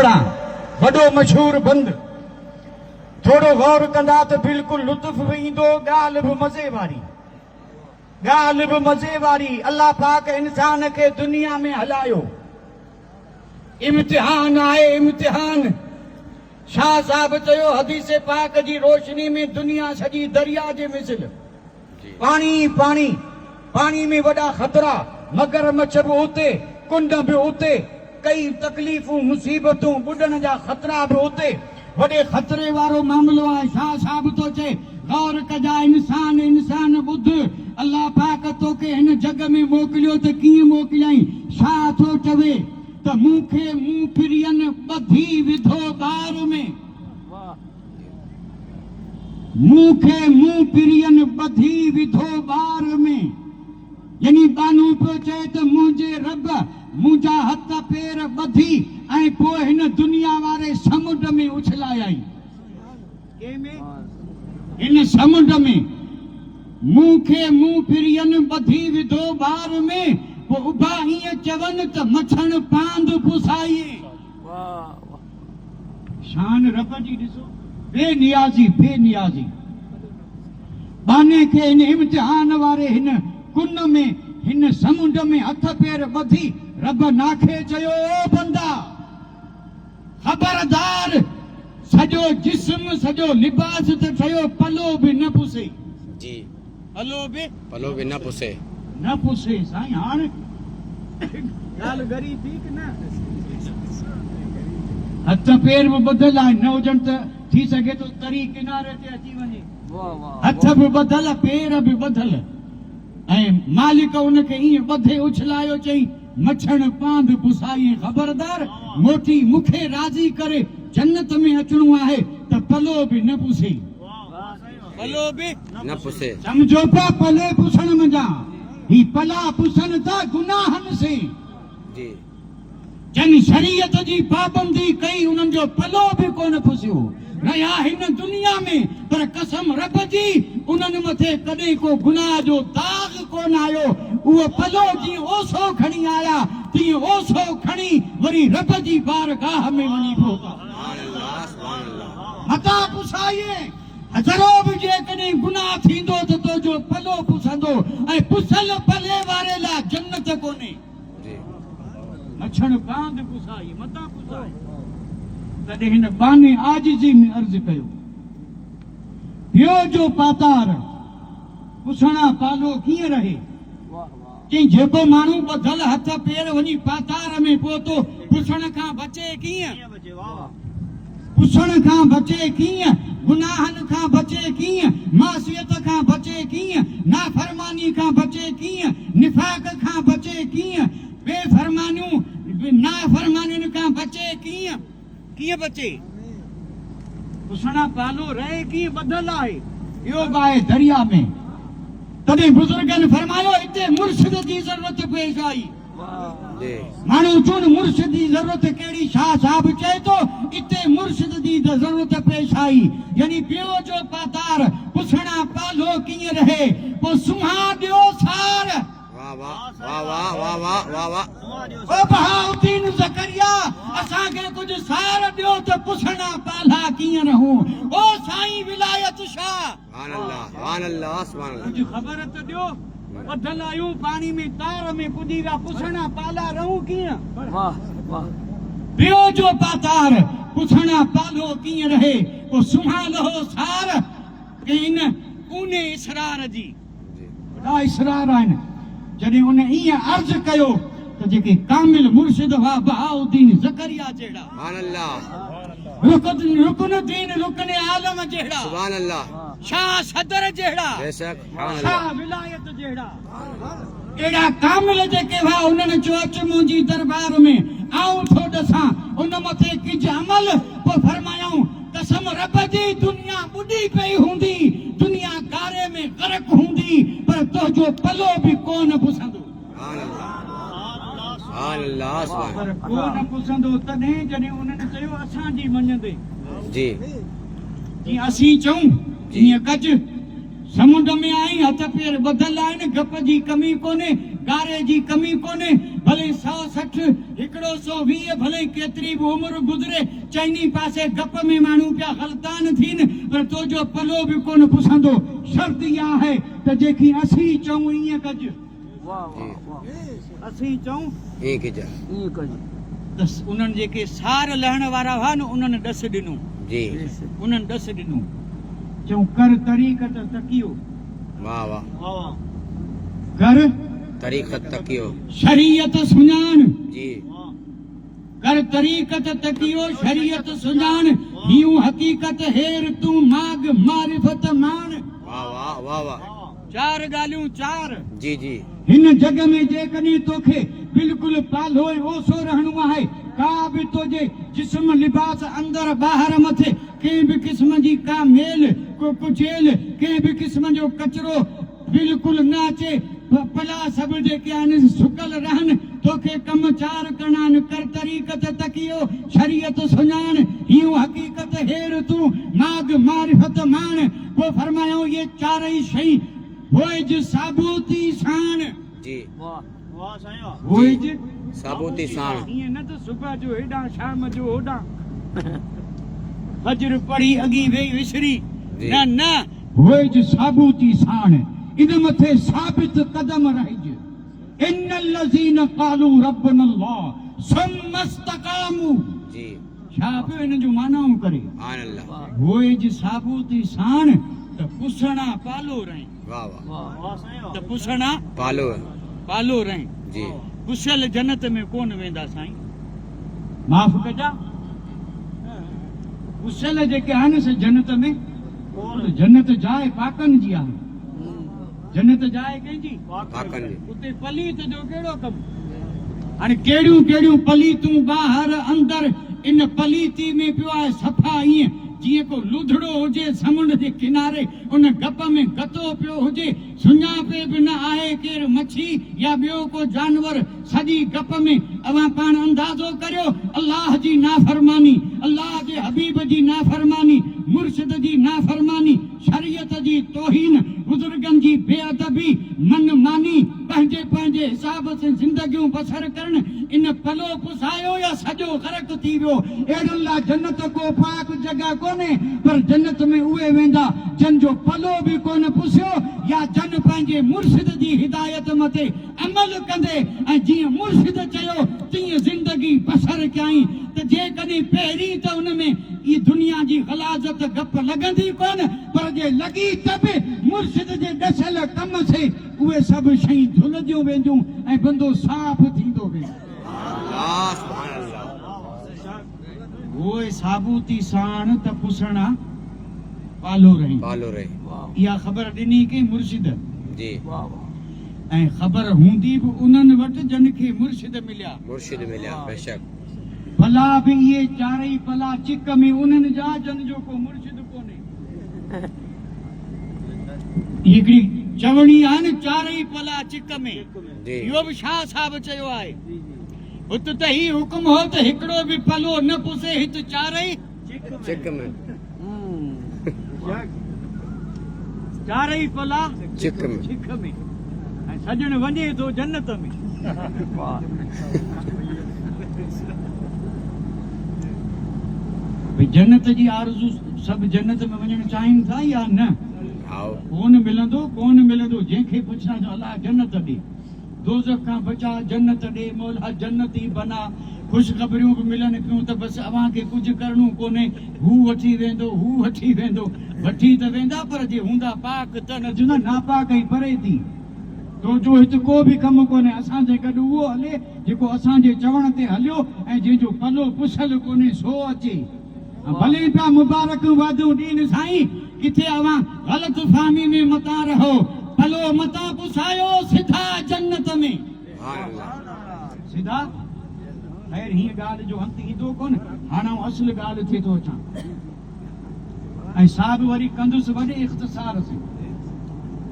पढ़ा वॾो मशहूर बंद थोड़ो गौर कंदा त बिल्कुल लुत्फ भी ईंदो ॻाल्हि बि मज़े वारी अल्लाह पाक इंसान खे दुनिया में हलायो इम्तिहान आहे इम्तिहान शाह साहब चयो हदीस पाक जी रोशनी में दुनिया सॼी दरिया जे मिसल पानी पानी पानी में वॾा ख़तरा मगरमच्छ बि उते कुंड बि उते कई तकलीफ़ूं मुसीबतूं ॿुॾण जा ख़तरा बि उते वॾे ख़तरे वारो मामिलो आहे शाह साहब थो चए गौर कजा इंसान ॿुध अल्लाह पाक तोखे हिन जग में मोकिलियो त कीअं मोकिलियईं छा थो चवे त मूंखे मूं फिरियन ॿधी विधो ॿार में मूंखे मूं फिरियन ॿधी विधो ॿार में यानी बानू पियो चए त मुंहिंजे रब मुंहिंजा हथ पेर ॿधी ऐं पोइ हिन दुनिया वारे समुंड में उछलायई हिन समुंड में मूंखे मूं फिरियन ॿधी विधो ॿार में पोइ उभा ईअं चवनि त मछण पांद पुसाई शान रब जी ॾिसो बेनियाज़ी बाने खे हिन इम्तिहान वारे हिन कुन में हिन समुंड में हथ पेर ॿधी रब नाखे चयो ओ बंदा ख़बरदार सॼो जिस्म सॼो लिबास त ठहियो पलो बि न पुसे जी पलो बि न पुसे साईं हाणे ॻाल्हि गरी थी की न हथ पेर बि ॿधल आहिनि न हुजनि त थी सघे थो तरी किनारे ते अची वञे हथ बि ॿधल पेर बि ॿधल ऐं मालिक उनखे ईअं ॿधे उछलायो चई मछण पांद पुसाई ख़बरदार मोटी मूंखे राज़ी करे जन्नत में अचणो आहे त पलो बि न पुसे समझो पिया पले पुसण मजा ही पला पुसन था गुनाहनि से जन शरीयत जी पाबंदी कई उन्हनि जो पलो बि कोन पुसियो रहिया हिन दुनिया में पर कसम रब जी उन्हनि मथे कॾहिं को गुनाह जो दाग कोन आयो उहो पलो जीअं ओसो खणी आया तीअं ओसो खणी वरी रब जी बारगाह में वञी पहुता मता पुसाइए हज़ारो बि जेकॾहिं गुनाह थींदो त तुंहिंजो पलो पुसंदो ऐं पुसल पले वारे लाइ जन्नत कोन्हे मछण बांद पुसाई मता पुसाई तॾहिं हिन बाने आजिज़ी में अर्ज़ कयो ॿियो जो पातार पुसणा पालो कीअं रहे चई जेको माण्हू ॿधल हथ पेर वञी पातार में पहुतो पुसण खां बचे कीअं गुनाहनि खां बचे कीअं मासियत खां बचे कीअं नाफरमानी खां बचे कीअं निफाक खां बचे कीअं बेफरमानियूं नाफरमानियुनि खां बचे कीअं बचे पुसणा पालो रहे कीअं ॿधल आहे इहो बि आहे दरिया में तॾहिं बुज़ुर्गनि फरमायो हिते मुर्शिद जी ज़रूरत पेश आई माण्हू चूं मुर्शिद जी ज़रूरत कहिड़ी शाह साहब चए थो हिते मुर्शिद जी ज़रूरत पेश आई यानी ॿियो जो पातार पुसणा पालो कीअं रहे पोइ सुम्हा ॾियो सार ओ बहाउद्दीन ज़करिया असांखे कुझु सार ॾियो त पुसणा पाला कीअं रहूं ओ साईं विलायत शाह कुझु ख़बर त ॾियो ॿधल आहियूं पाणी में तार में पुॼी विया पुसणा पाला रहूं कीअं ॿियो जो पातार पुसणा पालो कीअं रहे पोइ सुम्हा लहो सार इन उने इसरार जी वॾा इसरार आहिनि जॾहिं उन ईअं अर्ज़ कयो त जेके कामिल मुर्शिद हुआ बहाउद्दीन ज़करिया जहिड़ा रुकनुद्दीन रुकने आलम जहिड़ा शाह सदर जहिड़ा शाह विलायत जहिड़ा अहिड़ा कामिल जेके हुआ उन्हनि चयो अच मुंहिंजी दरबार में आऊं थो ॾिसां उन मथे किज अमल पोइ फरमायूं कसम रब जी दुनिया ॿुॾी पई हूंदी दुनिया गारे में ग़रक हूंदी पर तुंहिंजो पलो बि कोन पुसंदो पर कोन पुसंदो तॾहिं जॾहिं उन्हनि चयो असांजी मञंदे जीअं असीं चऊं जीअं कज समुंड में आई हथ पेर ॿधल आहिनि गप जी कमी कोन्हे गारे जी कमी कोन्हे भले 160 हिकिड़ो 120 भले केतिरी बि उमिरि गुज़रे चइनी पासे गप में माण्हू पिया ग़लतान थियनि पर तुंहिंजो पलो बि कोन पुसंदो। शर्त इहा आहे त जेकी असीं चऊं ईअं कजि। असीं चऊं ईअं कजि। त उन्हनि जेके सार लहण वारा हुआ न उन्हनि ॾस ॾिनो जी उन्हनि ॾस ॾिनो चऊं कर तरीक़त तकियो। वाह वाह कर तरीक़त तकियो शरीयत सुञाण। जी कर तरीक़त तकियो शरीयत सुञाण हीउ हक़ीक़त हेर तूं माग मारिफत माण। वाह वाह वाह वाह चार ॻाल्हियूं चार जी जी हिन जग में जेकॾहिं तोखे बिल्कुलु पालो ऐं ओसो रहणो आहे का बि तुंहिंजे जिस्म लिबास अंदरि ॿाहिरि मथे कंहिं बि क़िस्म जी का मेल को कुचेल कंहिं बि क़िस्म जो कचिरो बिल्कुलु न अचे। पला सभु जेके आहिनि सुकल रहनि तोखे कम चार करणा आहिनि। कर तरीक़त तकियो शरीयत सुञाण हीउ हक़ीक़त हेर तूं माग मारिफत माण। पोइ फरमायो ये चारई शइ होइज साबूती साण। जी होइज साबूती साण ईअं न त सुबुह जो हेॾां शाम जो होॾां फजर पढ़ी अॻी वेही विसरी न न होइज साबूती साण इन मथे साबित कदम रहिज। इन्नल लज़ीन क़ालू रब्बना अल्लाह सुम्मा इस्तक़ामू। जी छा पियो इन जो मानाऊं करे सुभान अल्लाह होइज साबूती साण त पुसणा पालो रही। वाह वाह त पुसणा पालो पालो रही जी पुसल जन्नत में कोन वेंदा साईं माफ़ कजा। पुसल जेके आहिनि से जन्नत में जन्नत जाइ पाकनि जी आहे। जन्नत जाइ कंहिंजी पाकनि जी उते पलीत जो कहिड़ो कमु हाणे कहिड़ियूं कहिड़ियूं पलीतूं ॿाहिरि अंदरि इन पलीती में पियो आहे सफ़ा ईअं जीअं को लुधड़ो हुजे समुंड जे किनारे उन गप में गतो पियो हुजे सुञापे बि न आहे केरु मच्छी या ॿियो को जानवर सॼी गप में अवां पाण अंदाज़ो करियो अल्लाह जी नाफ़रमानी अल्लाह जे हबीब जी नाफ़रमानी मुर्शिद जी नाफ़रमानी शरीयत जी तौहीन बुजुर्गनि जी बेअदबी मनमानी पंहिंजे पंहिंजे हिसाब सां ज़िंदगियूं बसर करण इन पलो पुसायो या सॼो ग़रक़ थी वियो। अहिड़नि लाइ जन्नत को पाक जॻह कोन्हे पर जन्नत में उहे वेंदा जन जो पलो बि कोन पुसियो या जन पंहिंजे मुर्शिद जी हिदायत मथे अमल कंदे ऐं जीअं मुर्शिद चयो तीअं ज़िंदगी बसर कयईं त जेकॾहिं पहिरीं त उन में ई दुनिया जी ग़लाज़त गप लॻंदी कोन पर जे लॻी त बि मुर्शिद जे ॾसियल कम से उहे सभु शयूं धुलिजियूं वेंदियूं ऐं बंदो साफ़ थींदो वेंदो। वाह सुभान अल्लाह उहे साबूती साण त पुसणा पालो रही इहा ख़बर ॾिनी के मुर्शिद जी ऐं ख़बर हूंदी बि उन्हनि वटि जन खे मुर्शिद मिलिया बेशक भला बि इहे चारई पला चिक में उन्हनि जा जन जो को मुर्शिद कोन्हे। हिकिड़ी चवणी आहे न चारई पला चिक में इहो बि शाह साहिब चयो आहे हुत त ही हुकुम हो त हिकिड़ो बि पलो न पुसे हित चारई चिक में चारई पला चिक में ऐं सजण वञे थो जन्नत में। भई जन्नत जी आरज़ू सभु जन्नत में वञणु चाहिनि था या न कोन मिलंदो जंहिंखे पुछां जो अलाह जन्नत ॾे दोज़ख खां बचा जन्नत ॾे मौला जन्नती बना ख़ुशख़बरियूं बि मिलनि पियूं त बसि अव्हां खे कुझु करणो कोन्हे हू वठी वेंदो वठी त वेंदा पर जे हूंदा पाक त न जो नापाक ई परे थी तो जो हिते को बि कमु कोन्हे असांजे गॾु उहो हले जेको असांजे चवण ते हलियो ऐं जंहिंजो पलो पुछल कोन्हे सो अचे भले पिया मुबारक वादियूं ॾीन साईं किथे अव्हां ग़लति फ़हमी में मता रहो पलो मता पुसायो सिधा जन्नत में सिधा ख़ैर हीअ ॻाल्हि जो अंत ईंदो कोन हाणे असुल ॻाल्हि थिए थो अचां ऐं साहिब वरी कंदुसि वॾे इख़्तिसार सां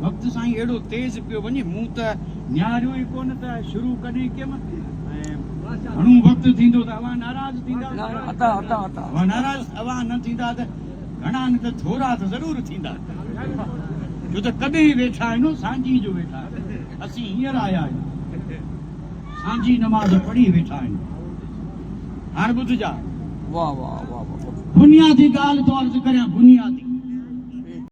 वक़्तु साईं अहिड़ो तेज़ पियो वञे मूं त निहारियो ई कोन त शुरू कॾहिं कयमि घणो वक़्तु थींदो त अव्हां नाराज़ थींदा अव्हां न थींदा त घणा न त थोरा त ज़रूरु थींदा छो त कॾहिं वेठा आहियूं सांझी जो वेठा असीं हींअर आया आहियूं सांझी नमाज पढ़ी वेठा आहिनि। हाणे ॿुध जा वाह वाह वाह वाह बुनियादी ॻाल्हि तो अर्ज़ करियां, बुनियादी